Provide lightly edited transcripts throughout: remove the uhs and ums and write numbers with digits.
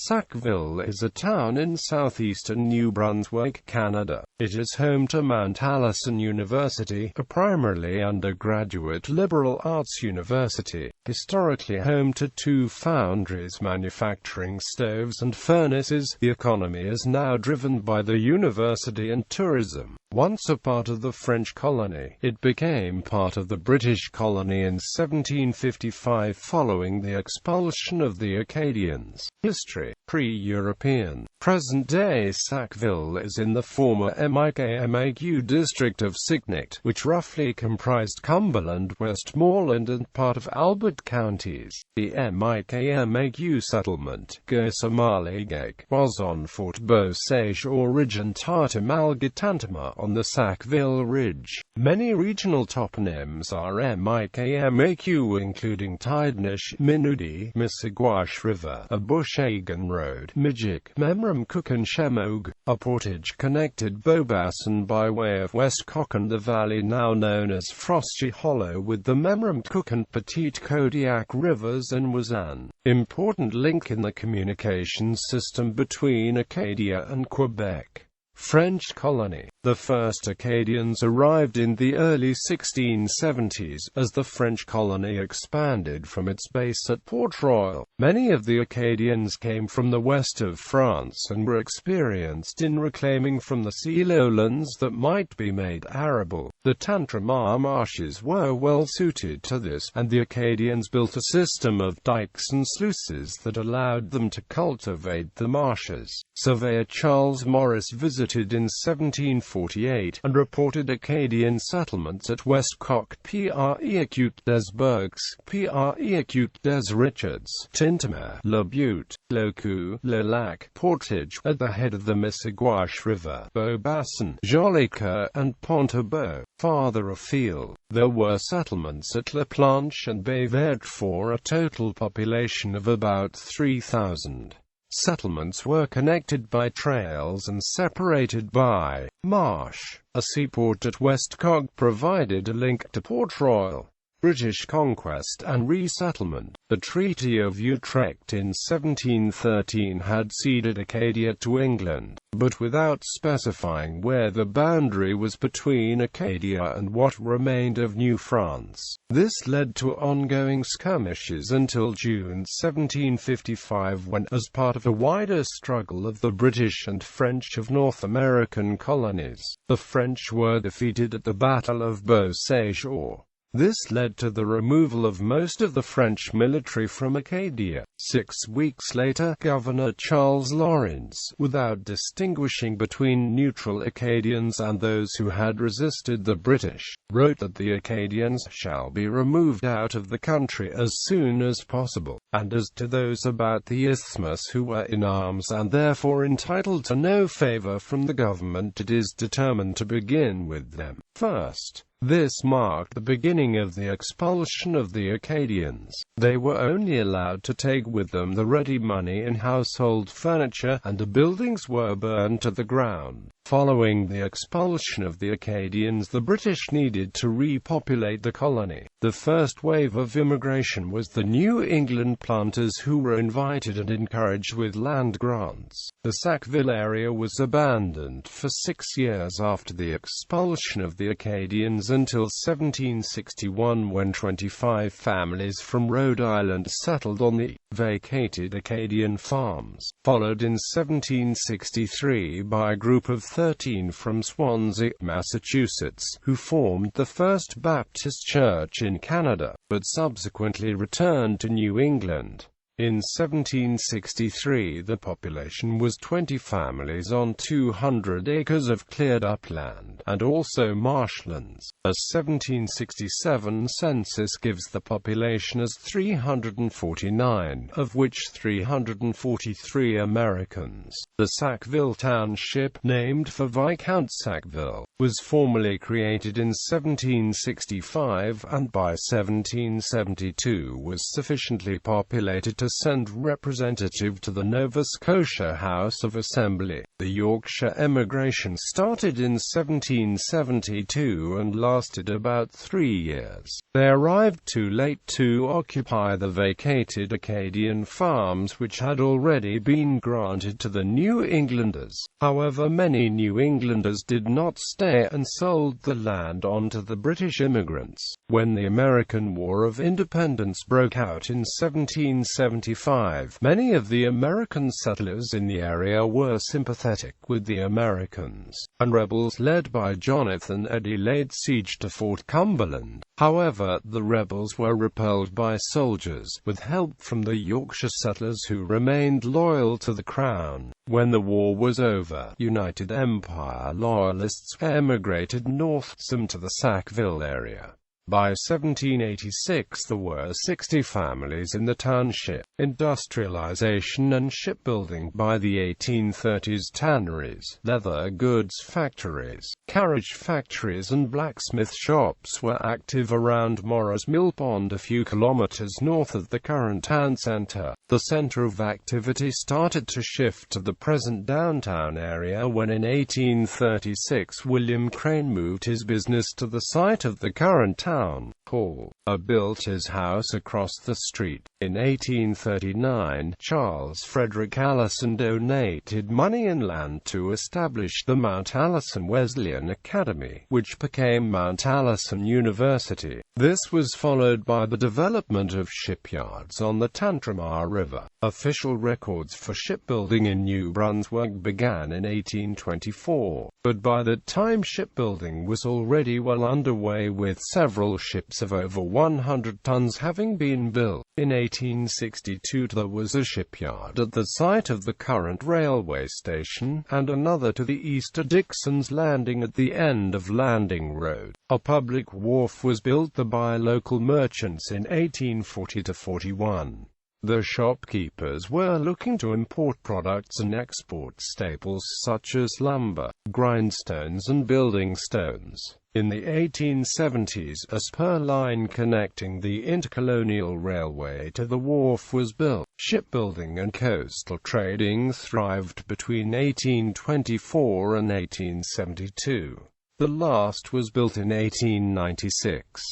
Sackville is a town in southeastern New Brunswick, Canada. It is home to Mount Allison University, a primarily undergraduate liberal arts university, historically home to two foundries manufacturing stoves and furnaces. The economy is now driven by the university and tourism. Once a part of the French colony, it became part of the British colony in 1755 following the expulsion of the Acadians. History: pre-European. Present-day Sackville is in the former en.wikipedia district of Sackville, which roughly comprised Cumberland, Westmoreland and part of Albert counties. The en.wikipedia settlement, Gersomaligag, was on Fort Beausage Origin Tartam Algatantama on the Sackville Ridge. Many regional toponyms are en.wikipedia, including Tidenish, Minudi, Missaguash River, a Bushagan Road, Mijik, Memram Cookan Shemog, a portage connected Beaubassin by way of West Cochin, the valley now known as Frosty Hollow, with the Memram Cookan Petite Kodiak rivers, and was an important link in the communications system between Acadia and Quebec. French colony. The first Acadians arrived in the early 1670s, as the French colony expanded from its base at Port Royal. Many of the Acadians came from the west of France and were experienced in reclaiming from the sea lowlands that might be made arable. The Tantramar marshes were well suited to this, and the Acadians built a system of dikes and sluices that allowed them to cultivate the marshes. Surveyor Charles Morris visited in 1748 and reported Acadian settlements at Westcock, Pre-Acute des Bergs, Pre-Acute des Richards, Tintamer, Le Butte, Le Coup, Le Lac, Portage, at the head of the Missaguash River, Beaubassin, Jolicoeur, and Pontebeau. Farther afield, there were settlements at La Planche and Baie Verte for a total population of about 3,000. Settlements were connected by trails and separated by marsh. A seaport at Westcock provided a link to Port Royal. British conquest and resettlement. The Treaty of Utrecht in 1713 had ceded Acadia to England, but without specifying where the boundary was between Acadia and what remained of New France. This led to ongoing skirmishes until June 1755, when, as part of a wider struggle of the British and French of North American colonies, the French were defeated at the Battle of Beausage. This led to the removal of most of the French military from Acadia. 6 weeks later, Governor Charles Lawrence, without distinguishing between neutral Acadians and those who had resisted the British, wrote that the Acadians shall be removed out of the country as soon as possible, and as to those about the isthmus who were in arms and therefore entitled to no favor from the government, it is determined to begin with them first. This marked the beginning of the expulsion of the Acadians. They were only allowed to take with them the ready money and household furniture, and the buildings were burned to the ground. Following the expulsion of the Acadians, the British needed to repopulate the colony. The first wave of immigration was the New England planters, who were invited and encouraged with land grants. The Sackville area was abandoned for 6 years after the expulsion of the Acadians until 1761, when 25 families from Rhode Island settled on the vacated Acadian farms, followed in 1763 by a group of 13 from Swansea, Massachusetts, who formed the First Baptist Church in Canada, but subsequently returned to New England. In 1763, the population was 20 families on 200 acres of cleared upland, and also marshlands. A 1767 census gives the population as 349, of which 343 Americans. The Sackville Township, named for Viscount Sackville, was formally created in 1765, and by 1772 was sufficiently populated to to send representative to the Nova Scotia House of Assembly. The Yorkshire emigration started in 1772 and lasted about 3 years. They arrived too late to occupy the vacated Acadian farms which had already been granted to the New Englanders. However, many New Englanders did not stay and sold the land on to the British immigrants. When the American War of Independence broke out in 1775, many of the American settlers in the area were sympathetic with the Americans, and rebels led by Jonathan.It laid siege to Fort Cumberland. However, the rebels were repelled by soldiers, with help from the Yorkshire settlers who remained loyal to the Crown. When the war was over, United Empire Loyalists emigrated north, some to the Sackville area. By 1786 there were 60 families in the township. Industrialization and shipbuilding. By the 1830s, tanneries, leather goods factories, carriage factories and blacksmith shops were active around Morris Mill Pond, a few kilometers north of the current town center. The center of activity started to shift to the present downtown area when in 1836 William Crane moved his business to the site of the current town hall. Built his house across the street. In 1839, Charles Frederick Allison donated money and land to establish the Mount Allison Wesleyan Academy, which became Mount Allison University. This was followed by the development of shipyards on the Tantramar River. Official records for shipbuilding in New Brunswick began in 1824, but by that time shipbuilding was already well underway, with several ships of over 100 tons having been built. In 1862 there was a shipyard at the site of the current railway station, and another to the east at Dixon's Landing at the end of Landing Road. A public wharf was built by local merchants in 1840–41. The shopkeepers were looking to import products and export staples such as lumber, grindstones and building stones. In the 1870s, a spur line connecting the intercolonial railway to the wharf was built. Shipbuilding and coastal trading thrived between 1824 and 1872. The last was built in 1896.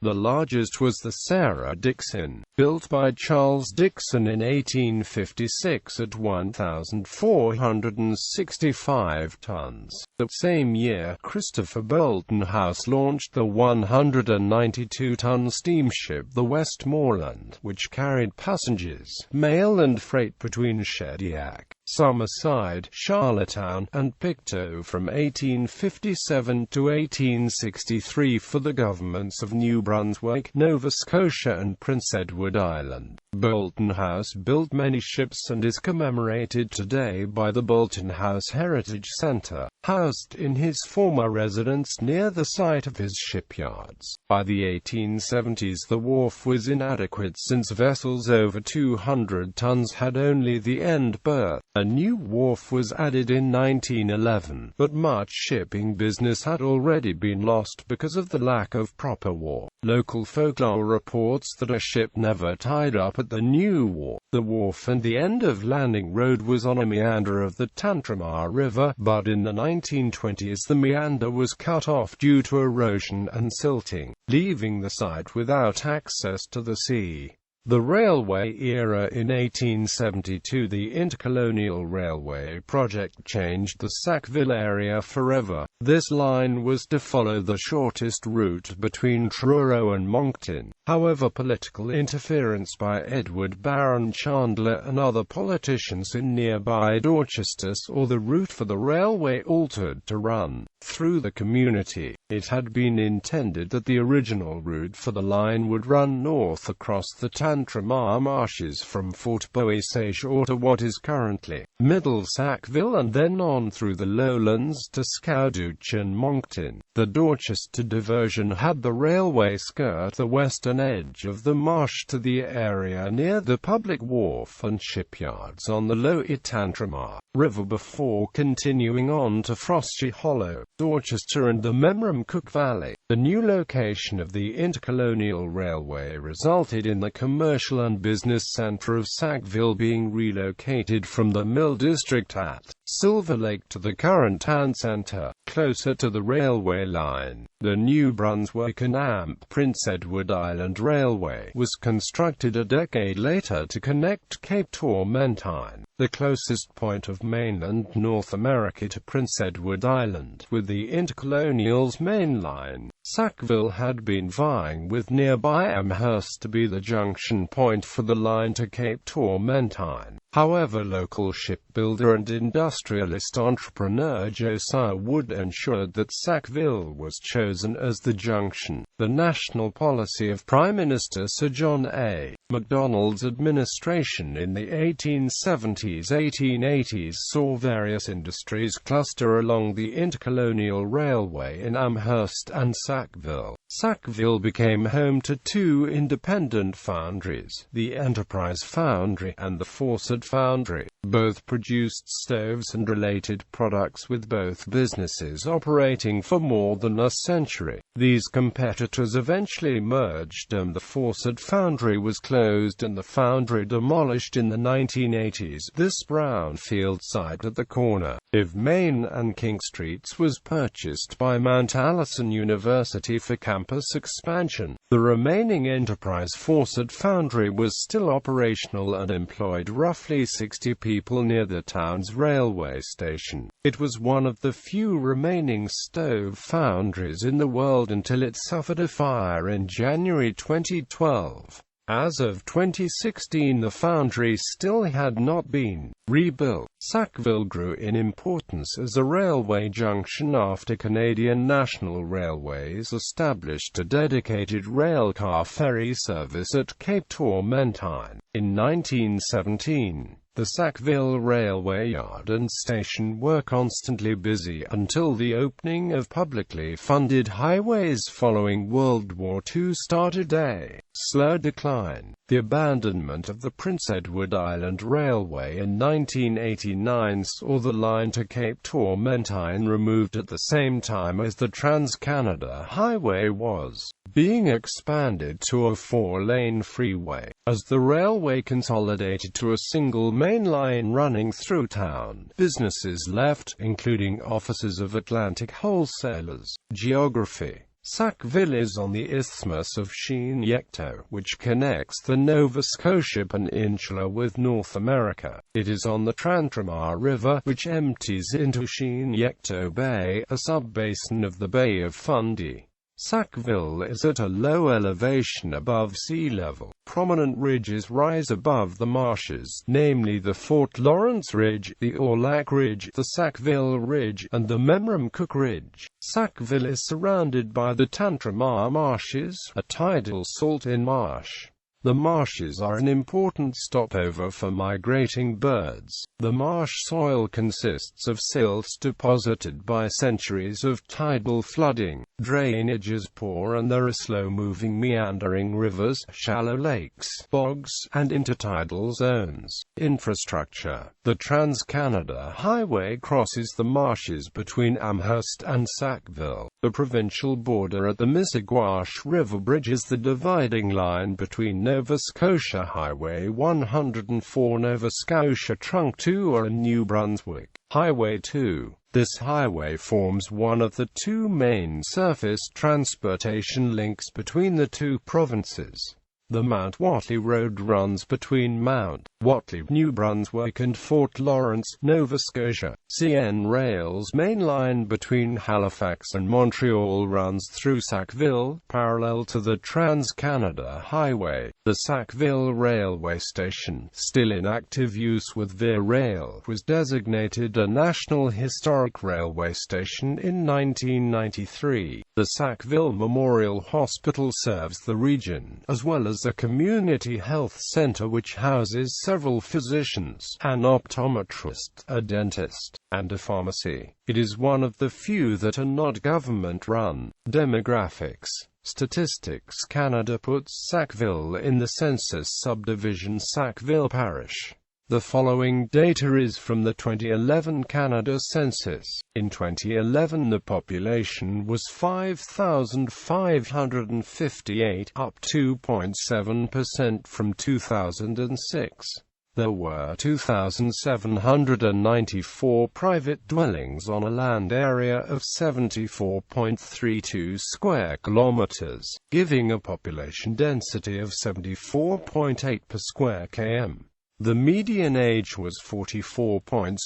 The largest was the Sarah Dixon, built by Charles Dixon in 1856 at 1,465 tons. The same year, Christopher Bolton House launched the 192-ton steamship the Westmoreland, which carried passengers, mail and freight between Shediac, Summerside, Charlottetown, and Pictou from 1857 to 1863 for the governments of New Brunswick, Nova Scotia and Prince Edward Island. Bolton House built many ships and is commemorated today by the Bolton House Heritage Centre, housed in his former residence near the site of his shipyards. By the 1870s the wharf was inadequate since vessels over 200 tons had only the end berth. A new wharf was added in 1911, but much shipping business had already been lost because of the lack of proper wharf. Local folklore reports that a ship never tied up at the new wharf. The wharf and the end of Landing Road was on a meander of the Tantramar River, but in the 1920s the meander was cut off due to erosion and silting, leaving the site without access to the sea. The railway era. In 1872 the Intercolonial Railway project changed the Sackville area forever. This line was to follow the shortest route between Truro and Moncton. However, political interference by Edward Baron Chandler and other politicians in nearby Dorchester saw the route for the railway altered to run through the community. It had been intended that the original route for the line would run north across the Tantramar marshes from Fort Beausage to what is currently Middle Sackville and then on through the lowlands to Scowdouche and Moncton. The Dorchester diversion had the railway skirt the western edge of the marsh to the area near the public wharf and shipyards on the Lower Tantramar River before continuing on to Frosty Hollow, Dorchester and the Memramcook Valley. The new location of the Intercolonial Railway resulted in the commercial and business centre of Sackville being relocated from the mill district at Silver Lake to the current town centre, closer to the railway line. The New Brunswick and Prince Edward Island Railway was constructed a decade later to connect Cape Tormentine, the closest point of mainland North America, to Prince Edward Island, with the Intercolonial's main line. Sackville had been vying with nearby Amherst to be the junction point for the line to Cape Tormentine. However, local shipbuilder and industrialist entrepreneur Josiah Wood ensured that Sackville was chosen as the junction. The national policy of Prime Minister Sir John A. Macdonald's administration in the 1870s-1880s saw various industries cluster along the Intercolonial Railway in Amherst and Sackville. Sackville became home to two independent foundries, the Enterprise Foundry and the Fawcett Foundry. Both produced stoves and related products, with both businesses operating for more than a century. These competitors eventually merged and the Fawcett Foundry was closed and the foundry demolished in the 1980s. This brownfield site at the corner of Main and King Streets was purchased by Mount Allison University for campus expansion. The remaining Enterprise Fawcett Foundry was still operational and employed roughly 60 people near the town's railway station. It was one of the few remaining stove foundries in the world until it suffered a fire in January 2012. As of 2016, the foundry still had not been rebuilt. Sackville grew in importance as a railway junction after Canadian National Railways established a dedicated railcar ferry service at Cape Tormentine. In 1917, the Sackville Railway Yard and station were constantly busy until the opening of publicly funded highways following World War II started a slow decline. The abandonment of the Prince Edward Island Railway in 1989 saw the line to Cape Tormentine removed at the same time as the Trans-Canada Highway was being expanded to a 4-lane freeway. As the railway consolidated to a single main line running through town, businesses left, including offices of Atlantic Wholesalers. Geography. Sackville is on the Isthmus of Chignecto, which connects the Nova Scotia Peninsula with North America. It is on the Tantramar River, which empties into Chignecto Bay, a sub-basin of the Bay of Fundy. Sackville is at a low elevation above sea level. Prominent ridges rise above the marshes, namely the Fort Lawrence Ridge, the Orlac Ridge, the Sackville Ridge, and the Memramcook Ridge. Sackville is surrounded by the Tantramar Marshes, a tidal salt-in marsh. The marshes are an important stopover for migrating birds. The marsh soil consists of silts deposited by centuries of tidal flooding. Drainage is poor and there are slow-moving meandering rivers, shallow lakes, bogs, and intertidal zones. Infrastructure. The Trans-Canada Highway crosses the marshes between Amherst and Sackville. The provincial border at the Missaguash River bridges the dividing line between Nova Scotia Highway 104 Nova Scotia Trunk 2 and New Brunswick Highway 2. This highway forms one of the two main surface transportation links between the two provinces. The Mount Whatley Road runs between Mount Whatley, New Brunswick and Fort Lawrence, Nova Scotia. CN Rail's main line between Halifax and Montreal runs through Sackville, parallel to the Trans-Canada Highway. The Sackville Railway Station, still in active use with Via Rail, was designated a National Historic Railway Station in 1993. The Sackville Memorial Hospital serves the region, as well as is a community health center which houses several physicians, an optometrist, a dentist, and a pharmacy. It is one of the few that are not government-run. Demographics. Statistics Canada puts Sackville in the census subdivision Sackville Parish. The following data is from the 2011 Canada census. In 2011 the population was 5,558, up 2.7% from 2006. There were 2,794 private dwellings on a land area of 74.32 square kilometers, giving a population density of 74.8 per square km. The median age was 44.6.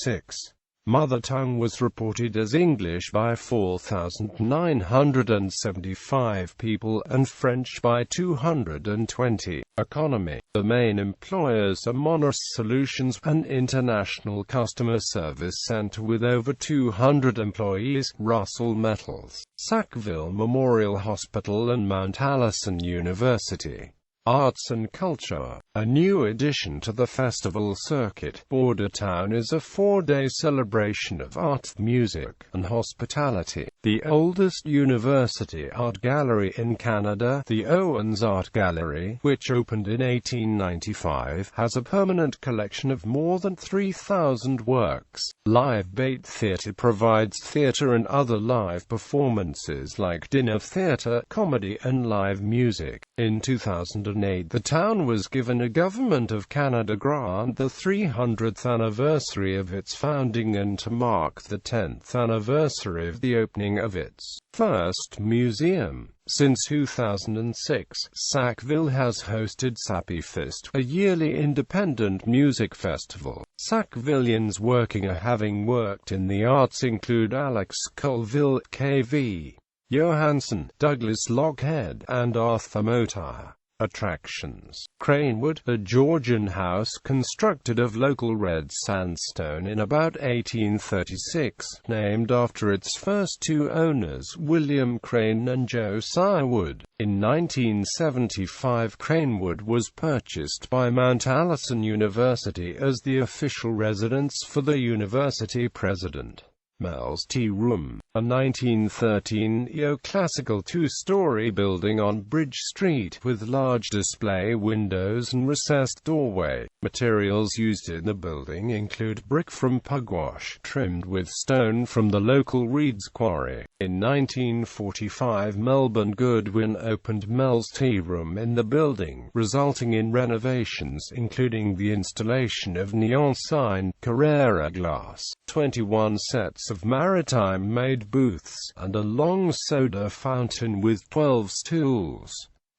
Mother tongue was reported as English by 4,975 people and French by 220. Economy. The main employers are Monash Solutions, an international customer service center with over 200 employees, Russell Metals, Sackville Memorial Hospital and Mount Allison University. Arts and culture. A new addition to the festival circuit, Bordertown is a 4-day celebration of art, music, and hospitality. The oldest university art gallery in Canada, the Owens Art Gallery, which opened in 1895, has a permanent collection of more than 3,000 works. Live Bait Theatre provides theatre and other live performances like dinner theatre, comedy, and live music. In 2008, the town was given a Government of Canada grant, the 300th anniversary of its founding and to mark the 10th anniversary of the opening of its first museum. Since 2006, Sackville has hosted Sappyfest, a yearly independent music festival. Sackvillians working or having worked in the arts include Alex Colville, K.V. Johansson, Douglas Lockhead, and Arthur Motire. Attractions. Cranewood, a Georgian house constructed of local red sandstone in about 1836, named after its first two owners, William Crane and Josiah Wood. In 1975, Cranewood was purchased by Mount Allison University as the official residence for the university president. Mel's Tea Room, a 1913 neoclassical two-story building on Bridge Street with large display windows and recessed doorway. Materials used in the building include brick from Pugwash, trimmed with stone from the local Reed's Quarry. In 1945, Melbourne Goodwin opened Mel's Tea Room in the building, resulting in renovations including the installation of neon sign, Carrera glass, 21 sets of maritime-made booths, and a long soda fountain with 12 stools.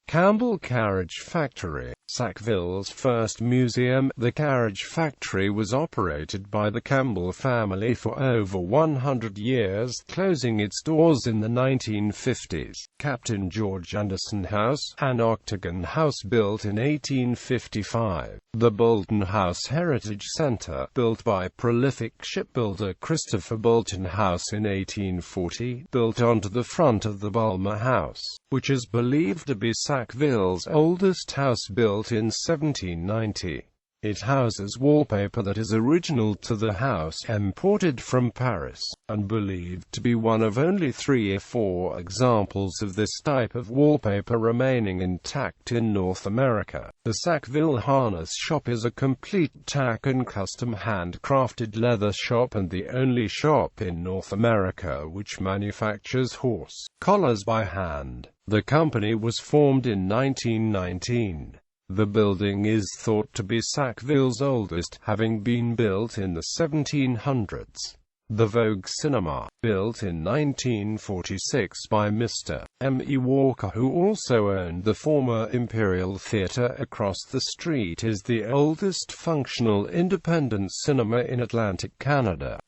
Campbell Carriage Factory. Sackville's first museum, the Carriage Factory, was operated by the Campbell family for over 100 years, closing its doors in the 1950s. Captain George Anderson House, an octagon house built in 1855. The Bolton House Heritage Centre, built by prolific shipbuilder Christopher Bolton House in 1840, built onto the front of the Bulmer House, which is believed to be Sackville's oldest house, built in 1790. It houses wallpaper that is original to the house, imported from Paris, and believed to be one of only 3 or 4 examples of this type of wallpaper remaining intact in North America. The Sackville Harness Shop is a complete tack and custom handcrafted leather shop and the only shop in North America which manufactures horse collars by hand. The company was formed in 1919. The building is thought to be Sackville's oldest, having been built in the 1700s. The Vogue Cinema, built in 1946 by Mr. M. E. Walker, who also owned the former Imperial Theatre across the street, is the oldest functional independent cinema in Atlantic Canada.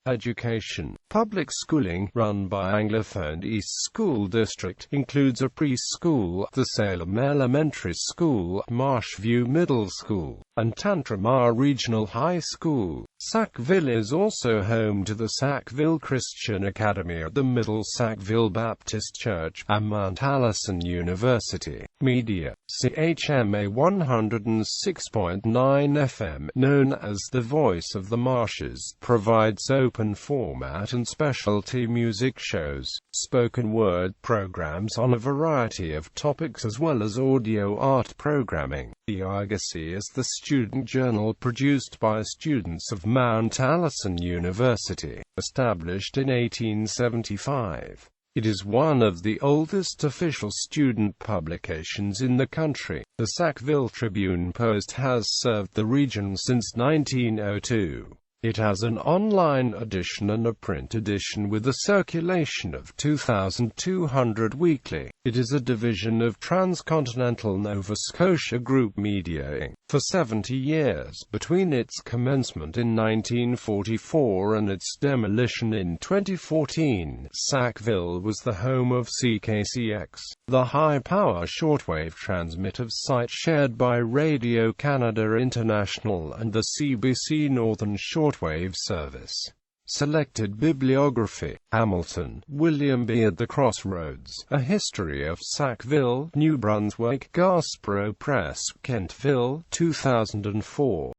Education. Public schooling, run by Anglophone East School District, includes a preschool, the Salem Elementary School, Marshview Middle School, and Tantramar Regional High School. Sackville is also home to the Sackville Christian Academy at the Middle Sackville Baptist Church, and Mount Allison University. Media. CHMA 106.9 FM, known as The Voice of the Marshes, provides open format and specialty music shows, spoken word programs on a variety of topics as well as audio art programming. The Argosy is the student journal produced by students of Mount Allison University, established in 1875. It is one of the oldest official student publications in the country. The Sackville Tribune-Post has served the region since 1902. It has an online edition and a print edition with a circulation of 2,200 weekly. It is a division of Transcontinental Nova Scotia Group Media Inc. For 70 years, between its commencement in 1944 and its demolition in 2014, Sackville was the home of CKCX, the high-power shortwave transmitter site shared by Radio-Canada International and the CBC Northern Shortwave Service. Selected bibliography. Hamilton, William B. At the Crossroads, A History of Sackville, New Brunswick, Gaspereau Press, Kentville, 2004.